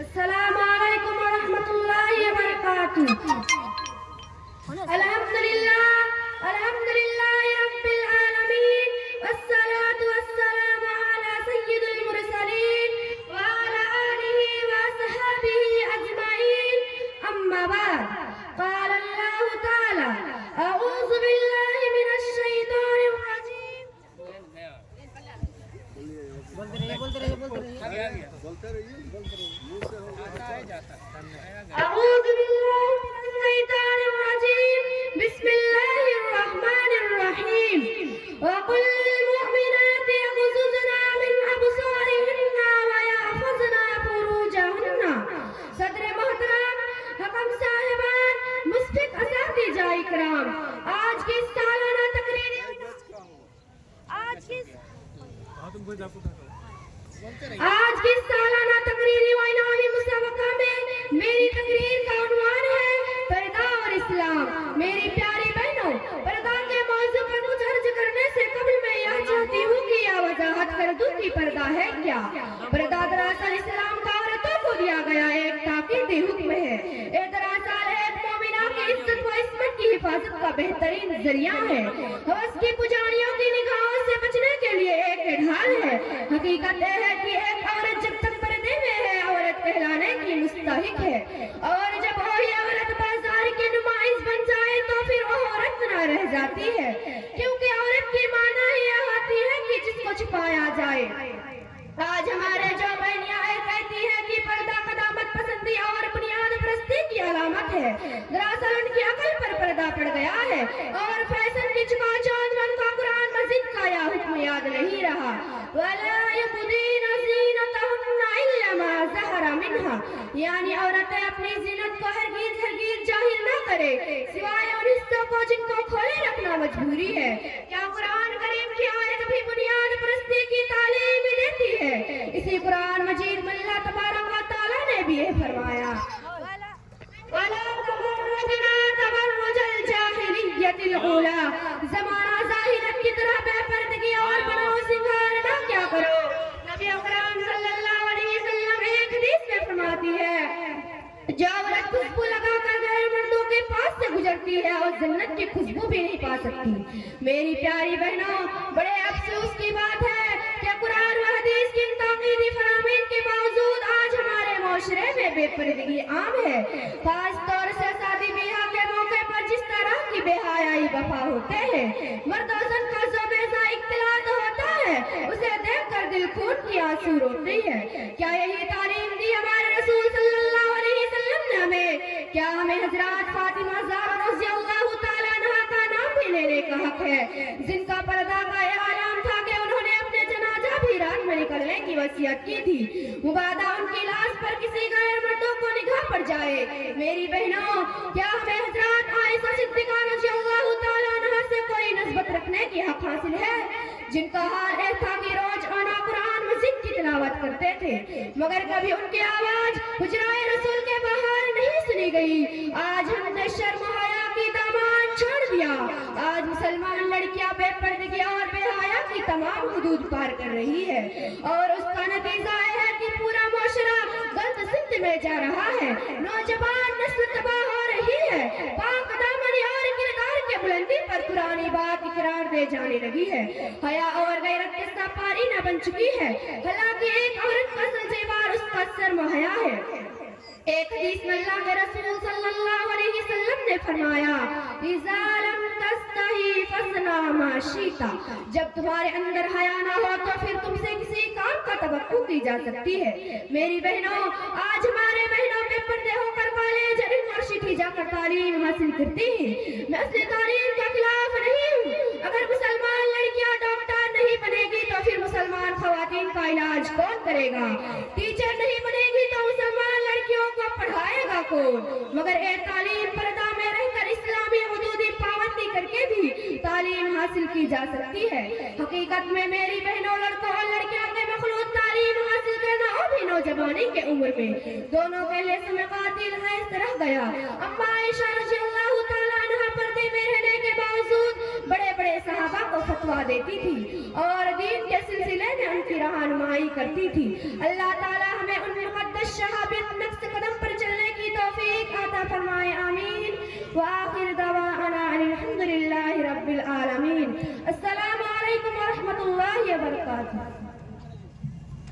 السلام علیکم ورحمۃ اللہ وبرکاتہ۔ الحمد للہ رب العالمین، والصلاة والسلام علی سید المرسلین وعلی آلہ وصحبہ اجمعین، اما بعد، قال اللہ تعالی اعوذ باللہ من الشیطان الرجیم۔ اعوذ باللہ من الشیطان الرجیم، بسم اللہ الرحمن الرحیم۔ وقل للمؤمنات يغضضن من ابصارهن ويحفظن فروجهن۔ صدر محترم، حکم صاحبان، مشفق اساتذہ اکرام، آج کی سالانہ تقریر تقریری و انعامی مسابقہ میں میری تقریر کا عنوان ہے پردہ اور اسلام۔ میری پیاری بہنوں، پردہ کے موضوع پر کچھ عرض کرنے سے قبل میں یہ چاہتی ہوں کہ یہ وضاحت کر دوں کہ پردہ ہے کیا۔ پردہ دراصل اسلام کا عورتوں کو دیا گیا ایک تاکیدی حکم ہے۔ یہ دراصل ایک مومنہ کی عزت و عصمت کی حفاظت کا بہترین ذریعہ ہے۔ ہوس کی پجاریوں کی نگاہوں سے بچنے کے لیے ایک ڈھال ہے۔ حقیقت یہ ہے کہ ایک عورت جب تک پردے میں ہے عورت کہلانے کی مستحق ہے، اور جب وہی عورت بازار کی نمائش بن جائے تو پھر وہ عورت نہ رہ جاتی ہے، کیونکہ عورت کی معنی یہ ہوتی ہے کہ جس کو چھپایا جائے۔ آج ہمارے جو بہنیاں کہتی ہیں کہ پردہ قدامت پسندی اور بنیاد پرستی کی علامت ہے، دراصل ان کی عقل پر پردہ پڑ گیا ہے اور فیشن کی چکا چوند میں ان کا قرآن مجید کا یہ حکم یاد نہیں رہا۔ وَلَا يُبْدِينَ زِينَتَهُنَّ إِلَّا مَا ظَهَرَ مِنْهَا، یعنی عورتیں اپنی زینت کو ہرگز ظاہر نہ کرے سوائے ان حصوں کو جن کو کھولے رکھنا مجبوری ہے۔ کیا قرآن کریم کی آیت بھی بنیاد پرستی کی تعلیم دیتی ہے؟ اسی قرآن مجید میں اللہ تبارک و تعالیٰ نے بھی یہ فرمایا، وَلَا تَبَرَّجْنَا تَبَرُّجَ الْجَاهِلِيَّةِ الْأُولَىٰ، زمانہ ظاہرت کی طرح بے پردگی اور بنو سنگار نہ کیا کرو۔ نبی اکرم صلی اللہ علیہ وسلم ایک حدیث میں فرماتی ہے، جو عورت خوشبو لگا کر غیر مردوں کے پاس سے گزرتی ہے اور جنت کی خوشبو بھی نہیں پا سکتی۔ میری پیاری بہنوں، بڑے افسوس کی بات ہے کہ قرآن و حدیث کی تاکیدی فرامین کے باوجود آج ہمارے معاشرے میں بے پردگی عام ہے۔ خاص طور سے شادی بیاہ کے موقع پر جس طرح کی بے حیائی بپا ہوتے ہیں، مرد و زن کا ذوق اختلاط ہوتا ہے، اسے دیکھ کر دل خون کی آنسو روتی ہے۔ کیا یہی تعلیم دی ہمارے رسول صلی اللہ علیہ وسلم نے ہمیں؟ کیا ہمیں حضرات فاطمہ زہرا رضی اللہ تعالیٰ عنہا کا نام بھی لینے کا حق ہے، جن کا پردہ کا یہ اعلان تھا کہ انہوں نے اپنے جنازہ بھی رات میں نکلنے کی وصیت کی تھی، مبادا ان کی لاش پر کسی غیر مردوں کو نگاہ پڑ جائے۔ میری بہنوں، کیا ہمیں حضرات عائشہ صدیقہ رضی اللہ تعالیٰ عنہا سے کوئی نسبت رکھنے کی حق حاصل ہے، جن کا حال یہ تھا کہ روز آنا قرآن مجید کی تلاوت کرتے تھے مگر کبھی ان کی آواز حجرائے رسول کے باہر نہیں سنی گئی؟ آج ہم نے شرم و حیا کی دامان چھوڑ دیا۔ آج مسلمان لڑکیاں بے پردگی اور بے حیا کی تمام حدود پار کر رہی ہے، اور اس کا نتیجہ یہ ہے کہ پورا معاشرہ غلط سمت میں جا رہا ہے، نوجوان نسل تباہ ہو رہی ہے، پاک دامنی اور کردار کے بلندی پر پرانی بات اقرار دے جانے لگی ہے، حیا اور غیرت کے سپاری نہ بن چکی ہے۔ حالانکہ ایک عورت کا سنجیوار اس کا شرم و حیا ہے۔ ایک حدیث میں اللہ کے رسول صلی اللہ علیہ وسلم نے فرمایا، اذا لم تستحی فاصنع ما شئت، جب تمہارے اندر حیا نہ ہو تو پھر تم سے کسی کام کا توقع کی جا سکتی ہے۔ میری بہنوں، آج ہمارے بہنوں بے پردے ہو کر کالج اور یونیورسٹی جا کر تعلیم حاصل کرتی ہیں۔ میں اصلی تعلیم کے خلاف نہیں ہوں، اگر مسلمان لڑکیاں ڈاکٹر نہیں بنے گی تو پھر مسلمان خواتین کا علاج کون کرے گا؟ ٹیچر نہیں بنے گی تو مسلمان لڑکیوں کو پڑھائے گا کون؟ مگر اے تعلیم پردہ میں رہ کر اسلامی حدودی پابندی کر کے بھی تعلیم حاصل کی جا سکتی ہے۔ حقیقت میں میری بہنوں، لڑکوں اور لڑکیاں کے مخلوط تعلیم حاصل کرنا اور بھی نوجوانی کے عمر میں دونوں کے لیے قاتل حیث رہ گیا۔ اما عائشہ رضی اللہ تعالیٰ عنہا پردے میں رہنے کے باوجود بڑے بڑے صحابہ کو فتویٰ دیتی تھی اور دین کے سلسلے میں ان کی رہنمائی کرتی تھی۔ اللہ تعالیٰ ہمیں ان مقدس شہادت ثابت نقص قدم پر چلنے کی توفیق عطا فرمائے، آمین۔ وآخر دعوانا الحمد للہ رب العالمین۔ السلام علیکم ورحمۃ اللہ وبرکاتہ۔